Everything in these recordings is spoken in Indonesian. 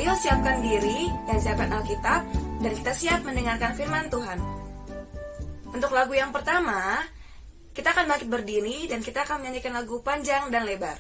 Ayo siapkan diri dan siapkan Alkitab, dan kita siap mendengarkan firman Tuhan. Untuk lagu yang pertama, kita akan bangkit berdiri dan kita akan menyanyikan lagu Panjang dan Lebar.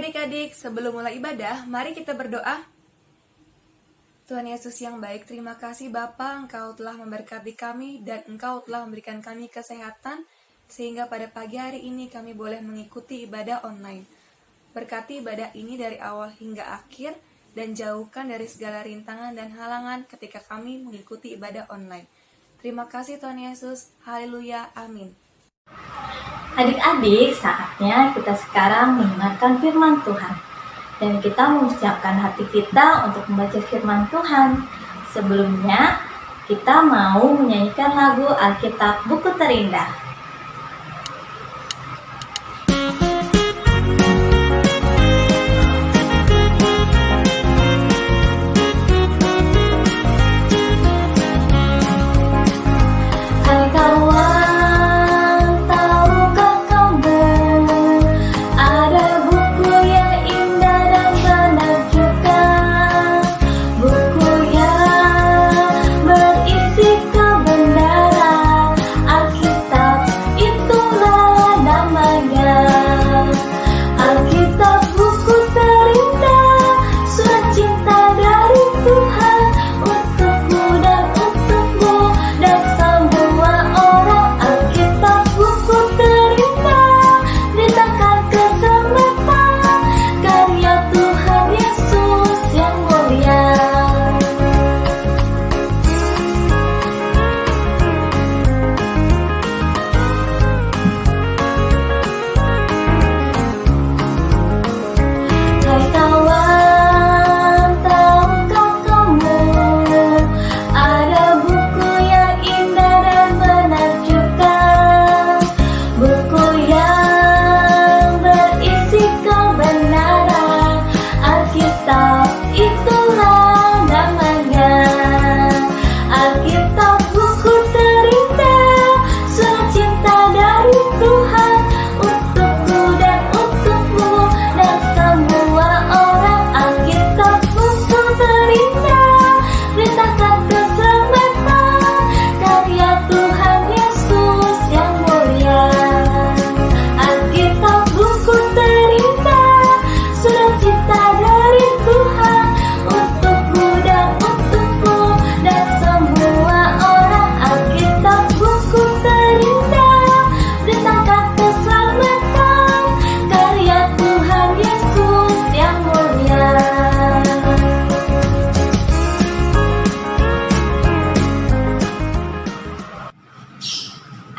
Adik-adik, sebelum mulai ibadah, mari kita berdoa. Tuhan Yesus yang baik, terima kasih Bapa, Engkau telah memberkati kami dan Engkau telah memberikan kami kesehatan, sehingga pada pagi hari ini kami boleh mengikuti ibadah online. Berkati ibadah ini dari awal hingga akhir, dan jauhkan dari segala rintangan dan halangan ketika kami mengikuti ibadah online. Terima kasih Tuhan Yesus, haleluya, amin. Adik-adik, saatnya kita sekarang mendengarkan firman Tuhan. Dan kita mempersiapkan hati kita untuk membaca firman Tuhan. Sebelumnya, kita mau menyanyikan lagu Alkitab Buku Terindah.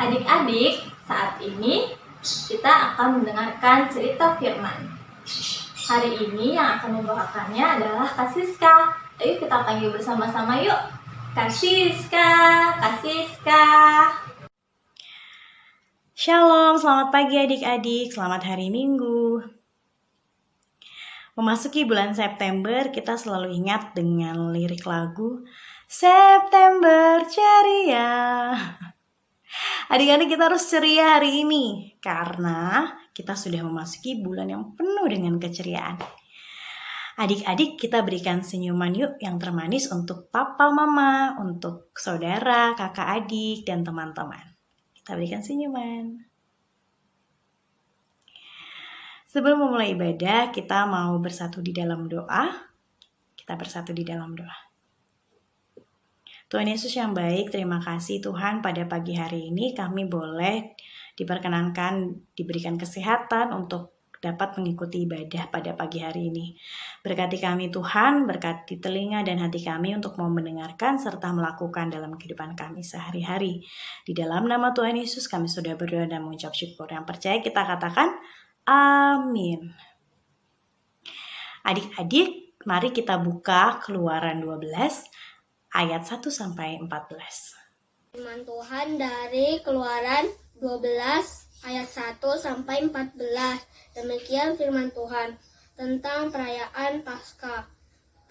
Adik-adik, saat ini kita akan mendengarkan cerita firman. Hari ini yang akan membawakannya adalah Kak Siska. Ayo kita panggil bersama-sama yuk. Kak Siska, Kak Siska. Shalom, selamat pagi adik-adik, selamat hari Minggu. Memasuki bulan September, kita selalu ingat dengan lirik lagu September ceria. Adik-adik, kita harus ceria hari ini karena kita sudah memasuki bulan yang penuh dengan keceriaan. Adik-adik, kita berikan senyuman yuk yang termanis untuk papa mama, untuk saudara, kakak adik, dan teman-teman. Kita berikan senyuman. Sebelum memulai ibadah, kita mau bersatu di dalam doa. Kita bersatu di dalam doa. Tuhan Yesus yang baik, terima kasih Tuhan pada pagi hari ini kami boleh diperkenankan, diberikan kesehatan untuk dapat mengikuti ibadah pada pagi hari ini. Berkati kami Tuhan, berkati telinga dan hati kami untuk mau mendengarkan serta melakukan dalam kehidupan kami sehari-hari. Di dalam nama Tuhan Yesus kami sudah berdoa dan mengucap syukur. Yang percaya kita katakan, amin. Adik-adik, mari kita buka Keluaran 12 ayat 1 sampai 14. Firman Tuhan dari Keluaran 12 ayat 1 sampai 14. Demikian firman Tuhan tentang perayaan Paskah.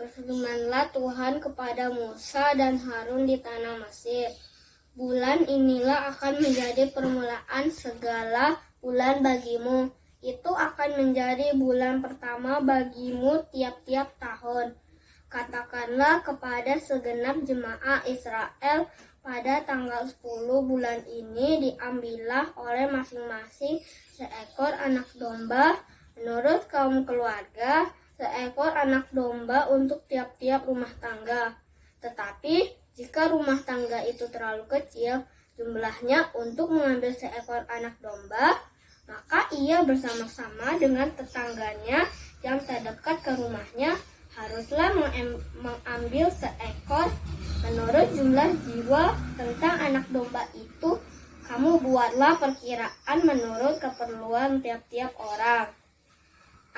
Berfirmanlah Tuhan kepada Musa dan Harun di tanah Mesir. Bulan inilah akan menjadi permulaan segala bulan bagimu. Itu akan menjadi bulan pertama bagimu tiap-tiap tahun. Katakanlah kepada segenap jemaah Israel, pada tanggal 10 bulan ini diambillah oleh masing-masing seekor anak domba menurut kaum keluarga, seekor anak domba untuk tiap-tiap rumah tangga. Tetapi jika rumah tangga itu terlalu kecil jumlahnya untuk mengambil seekor anak domba, maka ia bersama-sama dengan tetangganya yang terdekat ke rumahnya haruslah mengambil seekor menurut jumlah jiwa tentang anak domba itu. Kamu buatlah perkiraan menurut keperluan tiap-tiap orang.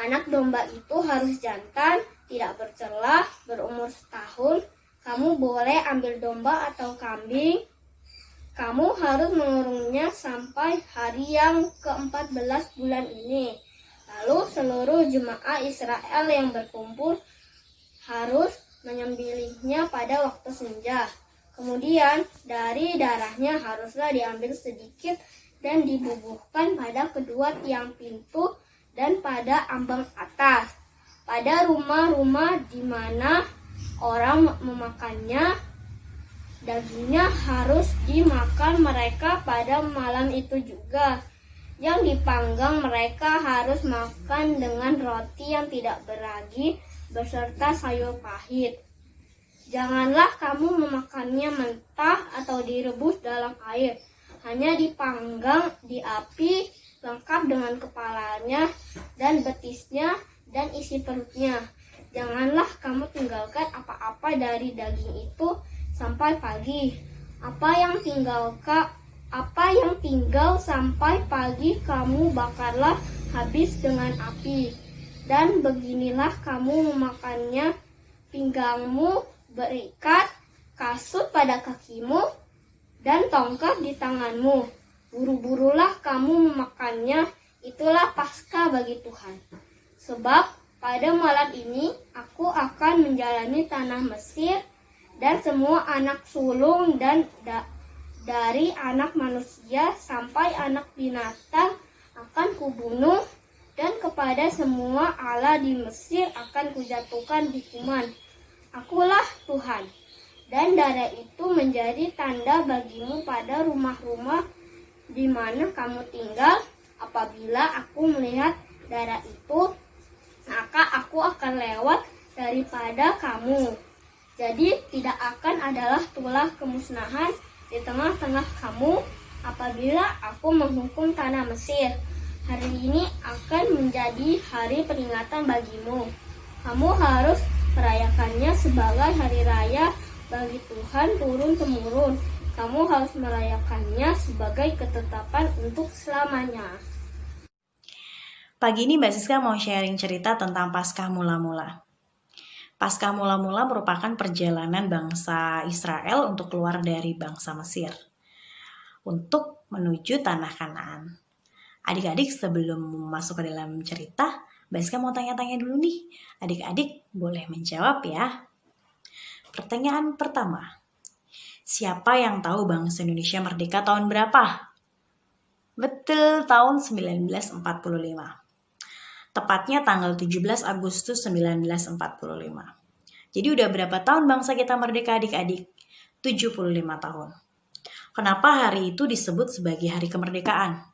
Anak domba itu harus jantan, tidak bercela, berumur setahun. Kamu boleh ambil domba atau kambing. Kamu harus mengurungnya sampai hari yang ke-14 bulan ini. Lalu seluruh jemaah Israel yang berkumpul harus menyembelihnya pada waktu senja. Kemudian dari darahnya haruslah diambil sedikit dan dibubuhkan pada kedua tiang pintu dan pada ambang atas. Pada rumah-rumah di mana orang memakannya, dagingnya harus dimakan mereka pada malam itu juga. Yang dipanggang mereka harus makan dengan roti yang tidak beragi beserta sayur pahit. Janganlah kamu memakannya mentah atau direbus dalam air. Hanya dipanggang di api lengkap dengan kepalanya dan betisnya dan isi perutnya. Janganlah kamu tinggalkan apa-apa dari daging itu sampai pagi. Apa yang tinggal sampai pagi kamu bakarlah habis dengan api. Dan beginilah kamu memakannya: pinggangmu berikat, kasut pada kakimu, dan tongkat di tanganmu. Buru-burulah kamu memakannya, itulah Paskah bagi Tuhan. Sebab pada malam ini aku akan menjalani tanah Mesir, dan semua anak sulung dan dari anak manusia sampai anak binatang akan kubunuh, dan kepada semua Allah di Mesir akan kujatuhkan hukuman. Akulah Tuhan. Dan darah itu menjadi tanda bagimu pada rumah-rumah di mana kamu tinggal. Apabila aku melihat darah itu, maka aku akan lewat daripada kamu. Jadi tidak akan adalah tulah kemusnahan di tengah-tengah kamu apabila aku menghukum tanah Mesir. Hari ini akan menjadi hari peringatan bagimu. Kamu harus merayakannya sebagai hari raya bagi Tuhan turun-temurun. Kamu harus merayakannya sebagai ketetapan untuk selamanya. Pagi ini Mbak Siska mau sharing cerita tentang Paskah mula-mula. Paskah mula-mula merupakan perjalanan bangsa Israel untuk keluar dari bangsa Mesir untuk menuju tanah Kanaan. Adik-adik, sebelum masuk ke dalam cerita, Baska mau tanya-tanya dulu nih. Adik-adik boleh menjawab ya. Pertanyaan pertama, siapa yang tahu bangsa Indonesia merdeka tahun berapa? Betul, tahun 1945. Tepatnya tanggal 17 Agustus 1945. Jadi udah berapa tahun bangsa kita merdeka adik-adik? 75 tahun. Kenapa hari itu disebut sebagai hari kemerdekaan?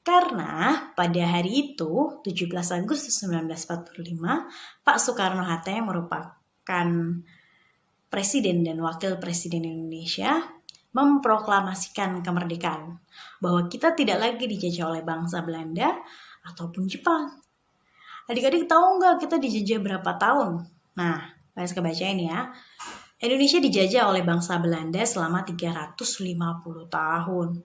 Karena pada hari itu, 17 Agustus 1945, Pak Soekarno-Hatta yang merupakan Presiden dan Wakil Presiden Indonesia memproklamasikan kemerdekaan. Bahwa kita tidak lagi dijajah oleh bangsa Belanda ataupun Jepang. Adik-adik tahu nggak kita dijajah berapa tahun? Nah, Baska bacain ya. Indonesia dijajah oleh bangsa Belanda selama 350 tahun.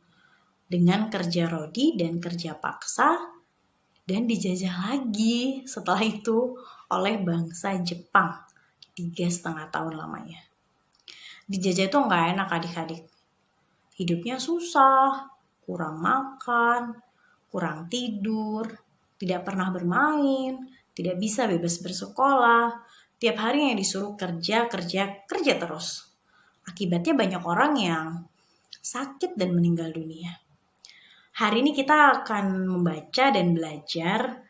Dengan kerja rodi dan kerja paksa. Dan dijajah lagi setelah itu oleh bangsa Jepang. 3,5 tahun lamanya. Dijajah itu nggak enak adik-adik. Hidupnya susah, kurang makan, kurang tidur, tidak pernah bermain, tidak bisa bebas bersekolah, tiap hari yang disuruh kerja terus. Akibatnya banyak orang yang sakit dan meninggal dunia. Hari ini kita akan membaca dan belajar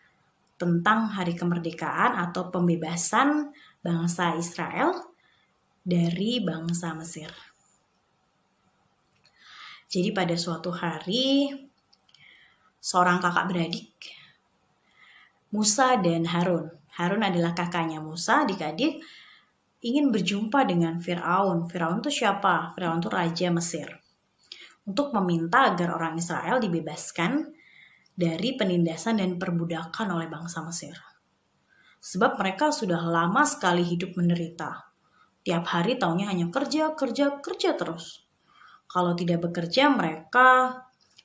tentang hari kemerdekaan atau pembebasan bangsa Israel dari bangsa Mesir. Jadi pada suatu hari, seorang kakak beradik, Musa dan Harun. Harun adalah kakaknya Musa, adik-adik, ingin berjumpa dengan Firaun. Firaun itu siapa? Firaun itu raja Mesir. Untuk meminta agar orang Israel dibebaskan dari penindasan dan perbudakan oleh bangsa Mesir. Sebab mereka sudah lama sekali hidup menderita. Tiap hari taunya hanya kerja terus. Kalau tidak bekerja, mereka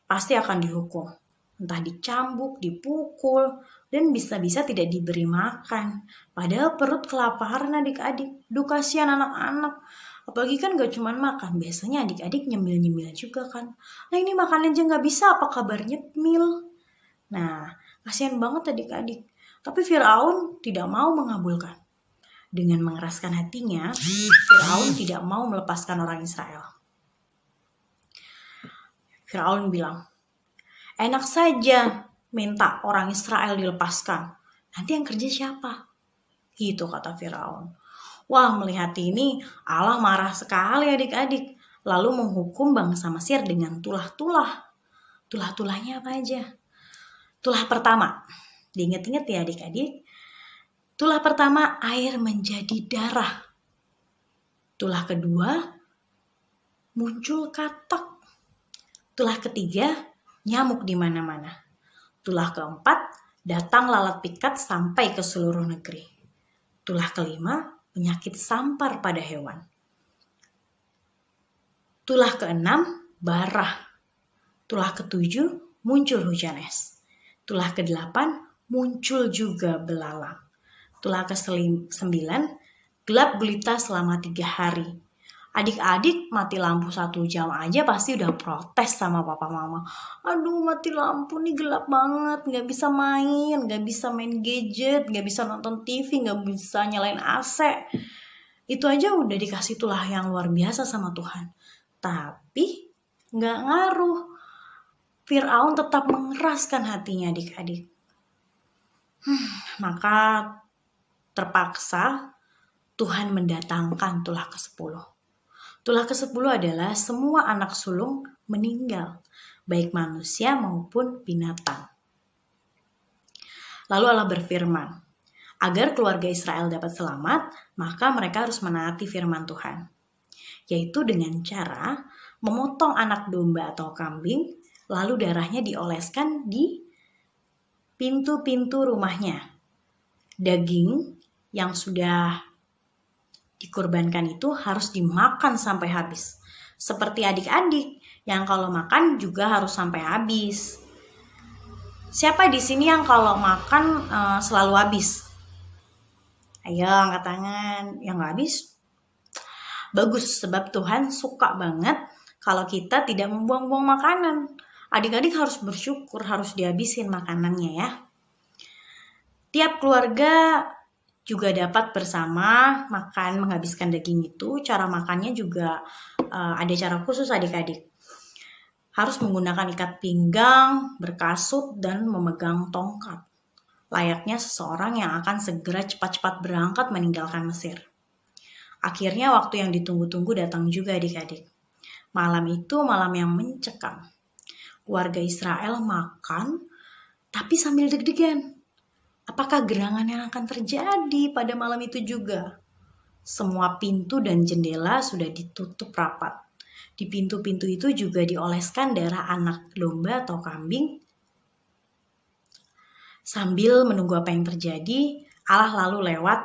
pasti akan dihukum. Entah dicambuk, dipukul, dan bisa-bisa tidak diberi makan. Padahal perut kelaparan adik-adik. Duh, kasihan anak-anak. Apalagi kan gak cuma makan. Biasanya adik-adik nyemil-nyemil juga kan. Nah ini makan aja gak bisa, apa kabar nyemil? Nah, kasihan banget adik-adik. Tapi Firaun tidak mau mengabulkan. Dengan mengeraskan hatinya, Firaun tidak mau melepaskan orang Israel. Firaun bilang, enak saja minta orang Israel dilepaskan. Nanti yang kerja siapa? Gitu kata Firaun. Wah, melihat ini Allah marah sekali adik-adik. Lalu menghukum bangsa Mesir dengan tulah-tulah. Tulah-tulahnya apa aja? Tulah pertama. Diingat-ingat ya adik-adik. Tulah pertama, air menjadi darah. Tulah kedua, muncul katak. Tulah ketiga, nyamuk di mana-mana. Tulah keempat, datang lalat pikat sampai ke seluruh negeri. Tulah kelima, penyakit sampar pada hewan. Tulah keenam, barah. Tulah ketujuh, muncul hujan es. Tulah kedelapan, muncul juga belalang. Tulah ke-9, gelap gulita selama 3 hari. Adik-adik mati lampu 1 jam aja pasti udah protes sama papa mama. Aduh, mati lampu nih, gelap banget, gak bisa main gadget, gak bisa nonton TV, gak bisa nyalain AC. Itu aja udah dikasih tulah yang luar biasa sama Tuhan. Tapi gak ngaruh. Firaun tetap mengeraskan hatinya adik-adik. Maka terpaksa Tuhan mendatangkan tulah ke-10. Tulah ke-10 adalah semua anak sulung meninggal, baik manusia maupun binatang. Lalu Allah berfirman, agar keluarga Israel dapat selamat, maka mereka harus menaati firman Tuhan. Yaitu dengan cara memotong anak domba atau kambing, lalu darahnya dioleskan di pintu-pintu rumahnya. Daging yang sudah dikorbankan itu harus dimakan sampai habis. Seperti adik-adik yang kalau makan juga harus sampai habis. Siapa di sini yang kalau makan selalu habis? Ayo angkat tangan. Yang nggak habis? Bagus, sebab Tuhan suka banget kalau kita tidak membuang-buang makanan. Adik-adik harus bersyukur, harus dihabisin makanannya ya. Tiap keluarga juga dapat bersama makan, menghabiskan daging itu. Cara makannya juga ada cara khusus adik-adik. Harus menggunakan ikat pinggang, berkasut, dan memegang tongkat. Layaknya seseorang yang akan segera cepat-cepat berangkat meninggalkan Mesir. Akhirnya waktu yang ditunggu-tunggu datang juga adik-adik. Malam itu malam yang mencekam. Warga Israel makan, tapi sambil deg-degan. Apakah gerangan yang akan terjadi pada malam itu juga? Semua pintu dan jendela sudah ditutup rapat. Di pintu-pintu itu juga dioleskan darah anak domba atau kambing. Sambil menunggu apa yang terjadi, Allah lalu lewat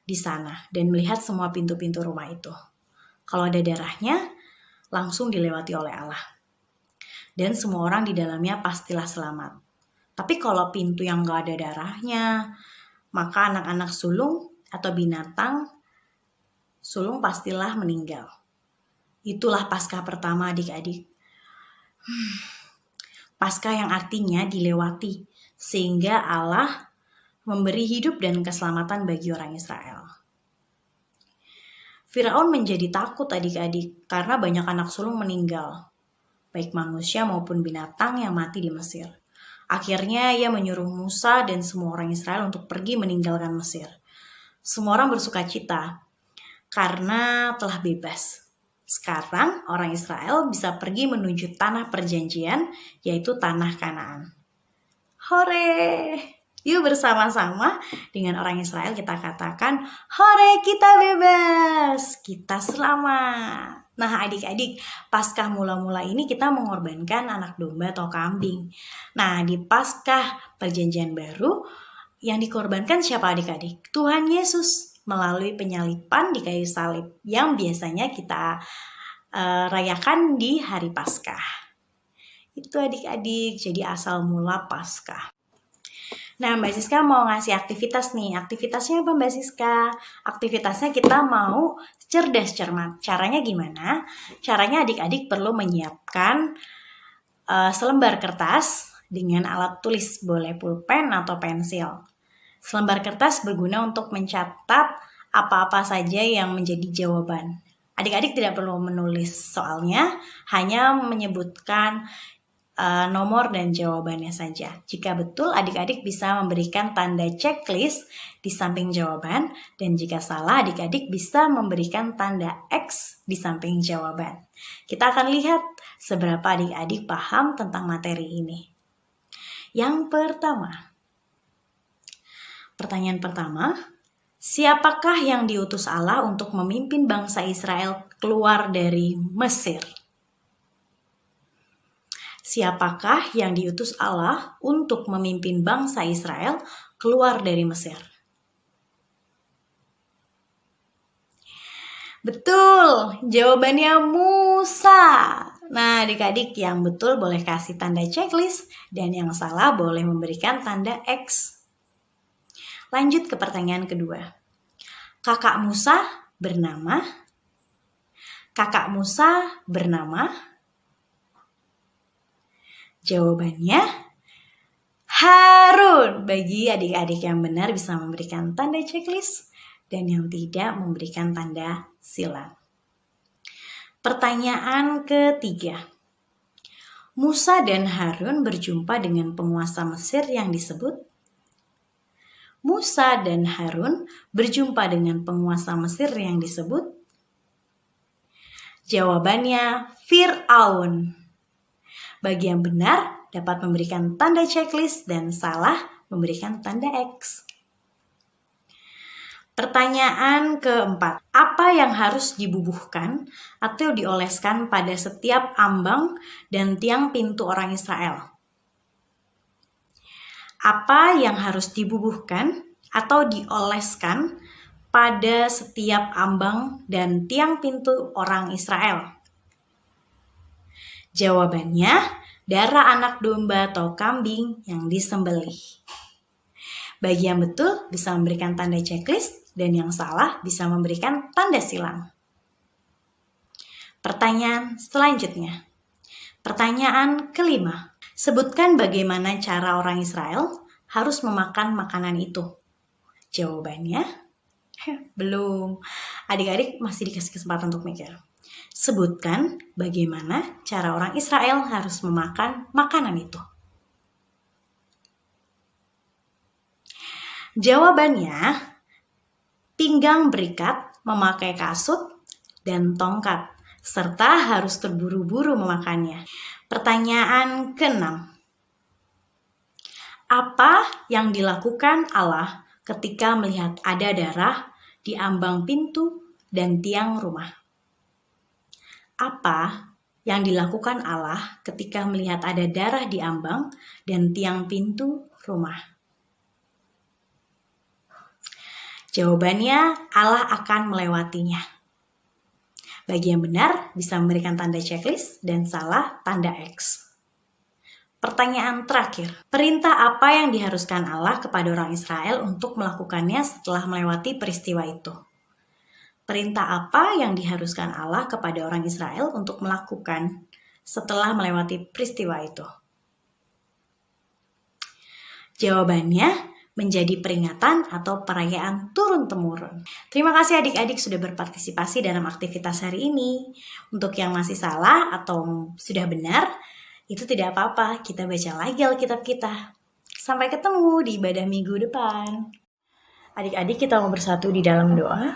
di sana dan melihat semua pintu-pintu rumah itu. Kalau ada darahnya, langsung dilewati oleh Allah. Dan semua orang di dalamnya pastilah selamat. Tapi kalau pintu yang gak ada darahnya, maka anak-anak sulung atau binatang sulung pastilah meninggal. Itulah Paskah pertama adik-adik. Paskah yang artinya dilewati, sehingga Allah memberi hidup dan keselamatan bagi orang Israel. Firaun menjadi takut adik-adik karena banyak anak sulung meninggal, baik manusia maupun binatang yang mati di Mesir. Akhirnya ia menyuruh Musa dan semua orang Israel untuk pergi meninggalkan Mesir. Semua orang bersuka cita karena telah bebas. Sekarang orang Israel bisa pergi menuju tanah perjanjian, yaitu tanah Kanaan. Hore! Yuk bersama-sama dengan orang Israel kita katakan, hore kita bebas, kita selamat. Nah adik-adik, Paskah mula-mula ini kita mengorbankan anak domba atau kambing. Nah di Paskah perjanjian baru, yang dikorbankan siapa adik-adik? Tuhan Yesus melalui penyalipan di kayu salib yang biasanya kita rayakan di hari Paskah. Itu adik-adik, jadi asal mula Paskah. Nah, Mbak Siska mau ngasih aktivitas nih. Aktivitasnya apa Mbak Siska? Aktivitasnya kita mau cerdas cermat. Caranya gimana? Caranya adik-adik perlu menyiapkan selembar kertas dengan alat tulis, boleh pulpen atau pensil. Selembar kertas berguna untuk mencatat apa-apa saja yang menjadi jawaban. Adik-adik tidak perlu menulis soalnya, hanya menyebutkan nomor dan jawabannya saja. Jika betul, adik-adik bisa memberikan tanda checklist di samping jawaban, dan jika salah, adik-adik bisa memberikan tanda X di samping jawaban. Kita akan lihat seberapa adik-adik paham tentang materi ini. Yang pertama, pertanyaan pertama, siapakah yang diutus Allah untuk memimpin bangsa Israel keluar dari Mesir? Siapakah yang diutus Allah untuk memimpin bangsa Israel keluar dari Mesir? Betul, jawabannya Musa. Nah, adik-adik yang betul boleh kasih tanda checklist dan yang salah boleh memberikan tanda X. Lanjut ke pertanyaan kedua. Kakak Musa bernama? Jawabannya Harun. Bagi adik-adik yang benar bisa memberikan tanda checklist dan yang tidak memberikan tanda silang. Pertanyaan ketiga. Musa dan Harun berjumpa dengan penguasa Mesir yang disebut? Musa dan Harun berjumpa dengan penguasa Mesir yang disebut? Jawabannya Fir'aun. Bagi yang benar dapat memberikan tanda checklist dan salah memberikan tanda X. Pertanyaan keempat. Apa yang harus dibubuhkan atau dioleskan pada setiap ambang dan tiang pintu orang Israel? Apa yang harus dibubuhkan atau dioleskan pada setiap ambang dan tiang pintu orang Israel? Jawabannya, darah anak domba atau kambing yang disembelih. Bagi yang betul bisa memberikan tanda checklist dan yang salah bisa memberikan tanda silang. Pertanyaan selanjutnya. Pertanyaan kelima. Sebutkan bagaimana cara orang Israel harus memakan makanan itu. Jawabannya, belum. Adik-adik masih dikasih kesempatan untuk mikir. Sebutkan bagaimana cara orang Israel harus memakan makanan itu. Jawabannya, pinggang berikat, memakai kasut, dan tongkat, serta harus terburu-buru memakannya. Pertanyaan ke-6. Apa yang dilakukan Allah ketika melihat ada darah di ambang pintu dan tiang rumah? Apa yang dilakukan Allah ketika melihat ada darah di ambang dan tiang pintu rumah? Jawabannya, Allah akan melewatinya. Bagi yang benar, bisa memberikan tanda checklist dan salah tanda X. Pertanyaan terakhir. Perintah apa yang diharuskan Allah kepada orang Israel untuk melakukannya setelah melewati peristiwa itu? Perintah apa yang diharuskan Allah kepada orang Israel untuk melakukan setelah melewati peristiwa itu? Jawabannya, menjadi peringatan atau perayaan turun-temurun. Terima kasih adik-adik sudah berpartisipasi dalam aktivitas hari ini. Untuk yang masih salah atau sudah benar, itu tidak apa-apa, kita baca lagi Alkitab kita. Sampai ketemu di ibadah minggu depan. Adik-adik, kita mau bersatu di dalam doa.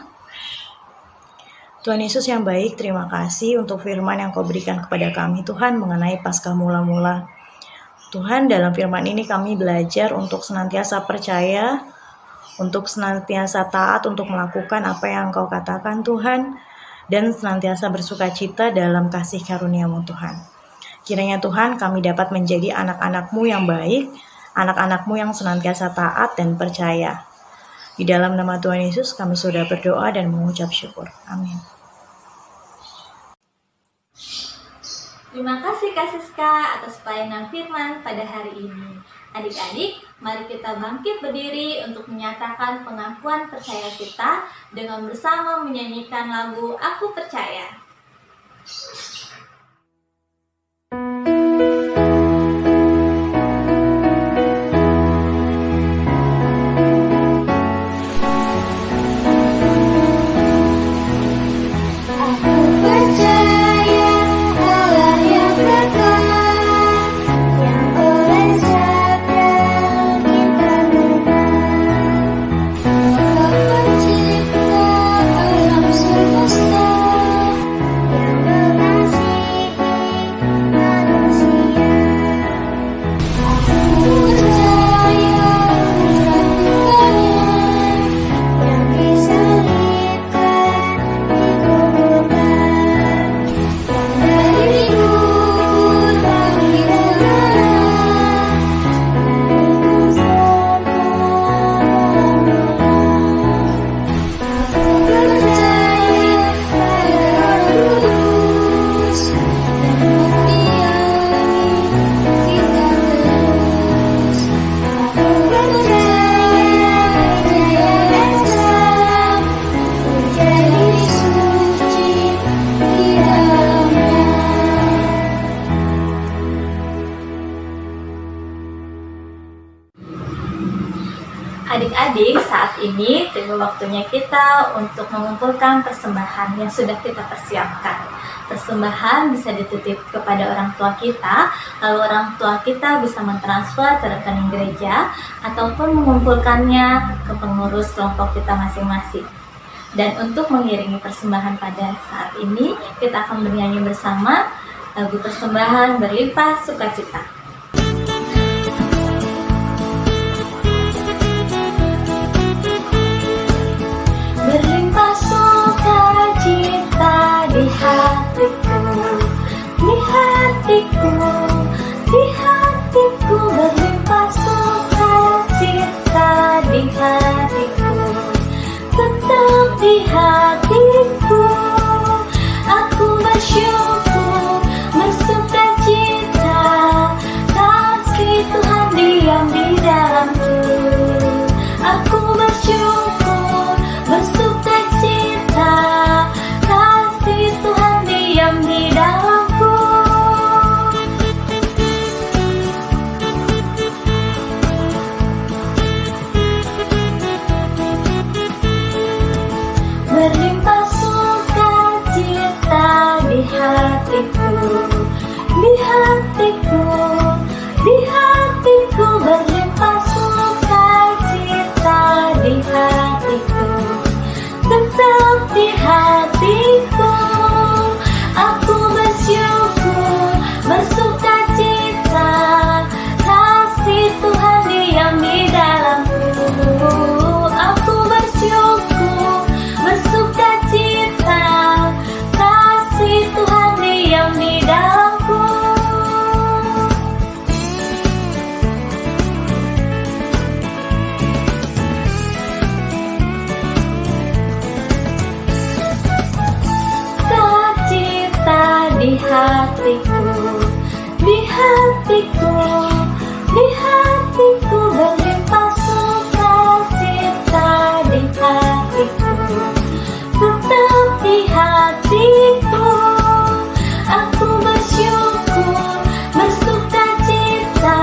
Tuhan Yesus yang baik, terima kasih untuk firman yang Kau berikan kepada kami, Tuhan, mengenai Paskah mula-mula. Tuhan, dalam firman ini kami belajar untuk senantiasa percaya, untuk senantiasa taat, untuk melakukan apa yang Kau katakan, Tuhan, dan senantiasa bersukacita dalam kasih karunia-Mu, Tuhan. Kiranya Tuhan, kami dapat menjadi anak-anak-Mu yang baik, anak-anak-Mu yang senantiasa taat dan percaya. Di dalam nama Tuhan Yesus, kami sudah berdoa dan mengucap syukur. Amin. Terima kasih Kak Siska atas pelayanan firman pada hari ini. Adik-adik, mari kita bangkit berdiri untuk menyatakan pengakuan percaya kita dengan bersama menyanyikan lagu Aku Percaya. Adik-adik, saat ini tiba waktunya kita untuk mengumpulkan persembahan yang sudah kita persiapkan. Persembahan bisa dititip kepada orang tua kita, lalu orang tua kita bisa mentransfer ke rekening gereja ataupun mengumpulkannya ke pengurus kelompok kita masing-masing. Dan untuk mengiringi persembahan pada saat ini, kita akan bernyanyi bersama lagu persembahan Berlimpah Sukacita. Berlimpah sukacita di hatiku, di hatiku, di hatiku. Berlimpah sukacita di hatiku, tetap di hatiku. Aku bersyukur, bersukacita, kasih Tuhan diam di dalamku. Aku bersyukur, hatiku berlimpah sukacita, di hatiku, tetap di hatiku. Aku bersyukur, bersukacita, kasih Tuhan diam di dalamku. Aku bersyukur, bersukacita, kasih Tuhan diam di dalamku. Di hatiku, di hatiku, di hatiku berlimpah sukacita, di hatiku, tetap di hatiku. Aku bersyukur, bersukacita,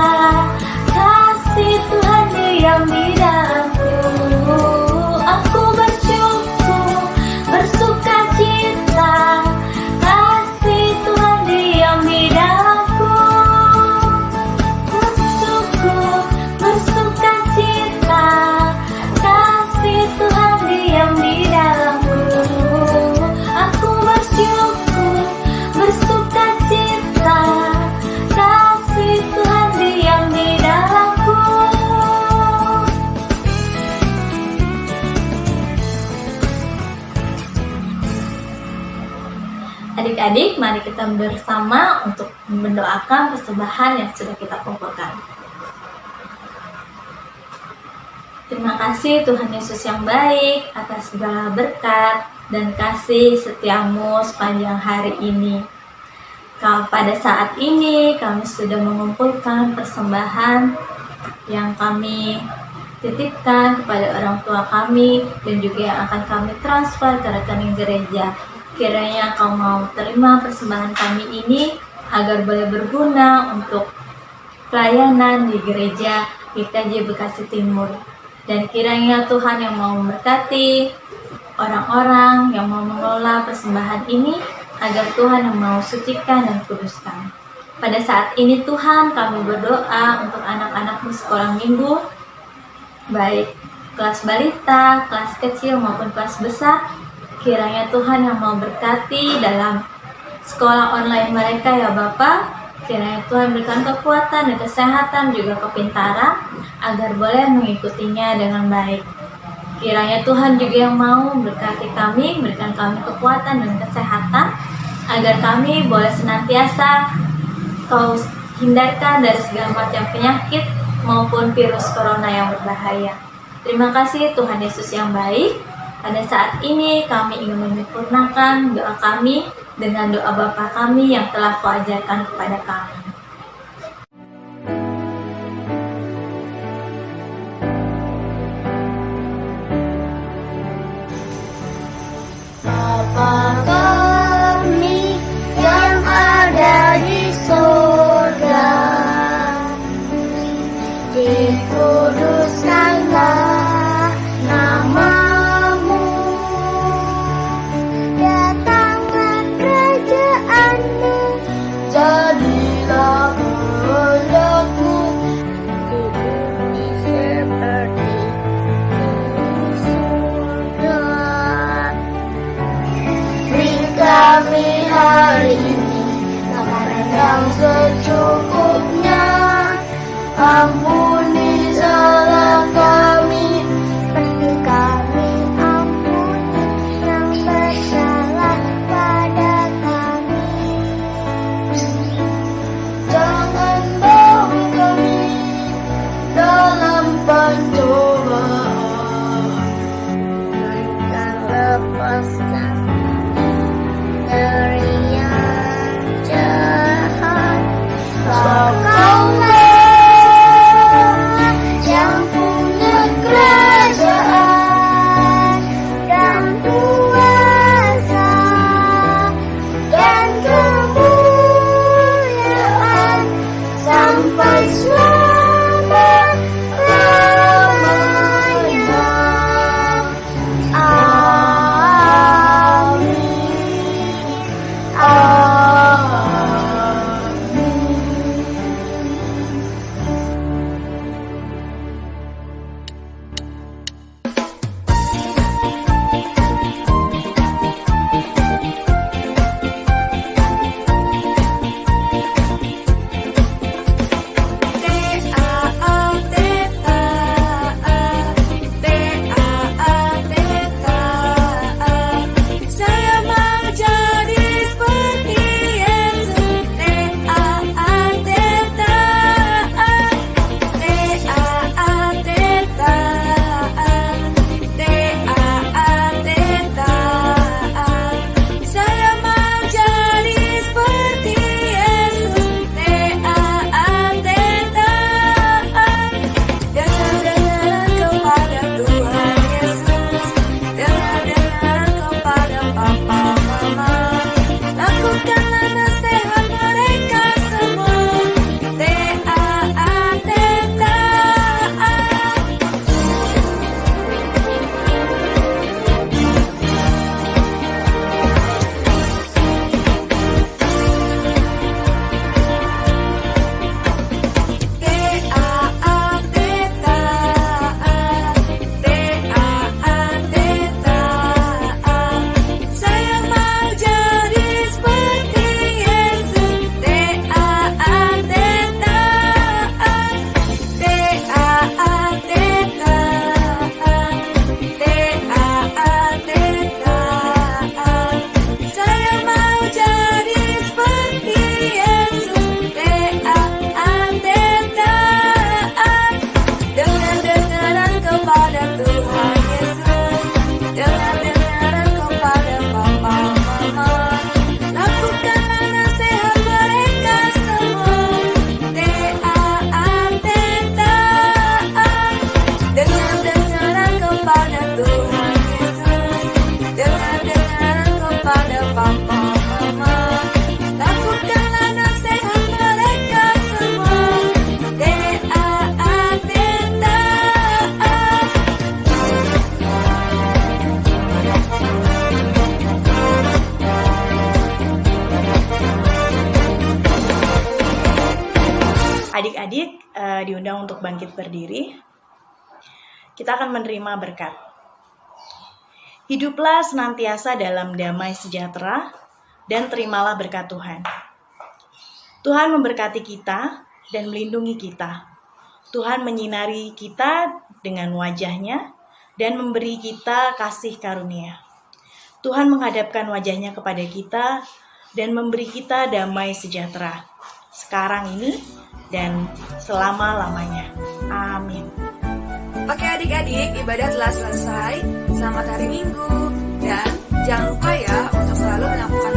kasih Tuhan diam di dalamku. Aku bersyukur, bersukacita, Adik-adik, mari kita bersama untuk mendoakan persembahan yang sudah kita kumpulkan. Terima kasih Tuhan Yesus yang baik atas segala berkat dan kasih setiamu sepanjang hari ini. Pada saat ini kami sudah mengumpulkan persembahan yang kami titipkan kepada orang tua kami dan juga yang akan kami transfer ke rekening gereja. Kiranya Kau mau terima persembahan kami ini agar boleh berguna untuk pelayanan di gereja GKJ Bekasi Timur. Dan kiranya Tuhan yang mau memberkati orang-orang yang mau mengelola persembahan ini agar Tuhan yang mau sucikan dan kuduskan. Pada saat ini Tuhan kami berdoa untuk anak-anakmu sekolah minggu, baik kelas balita, kelas kecil maupun kelas besar. Kiranya Tuhan yang mau berkati dalam sekolah online mereka ya Bapa. Kiranya Tuhan berikan kekuatan dan kesehatan juga kepintaran agar boleh mengikutinya dengan baik. Kiranya Tuhan juga yang mau berkati kami, berikan kami kekuatan dan kesehatan agar kami boleh senantiasa Kau hindarkan dari segala macam penyakit maupun virus corona yang berbahaya. Terima kasih Tuhan Yesus yang baik. Pada saat ini kami ingin menyempurnakan doa kami dengan doa Bapa kami yang telah Kau ajarkan kepada kami. Bapa kami yang ada di surga, dikuduskanlah nama-Mu, datanglah kerajaan-Mu, jadilah kehendak-Mu di bumi seperti di surga. Beri kami hari ini makanan yang Adik-adik diundang untuk bangkit berdiri. Kita akan menerima berkat. Hiduplah senantiasa dalam damai sejahtera dan terimalah berkat Tuhan. Tuhan memberkati kita dan melindungi kita. Tuhan menyinari kita dengan wajah-Nya dan memberi kita kasih karunia. Tuhan menghadapkan wajah-Nya kepada kita dan memberi kita damai sejahtera, sekarang ini dan selama-lamanya. Amin. Oke adik-adik, ibadah telah selesai. Selamat hari Minggu. Dan jangan lupa ya untuk selalu melakukan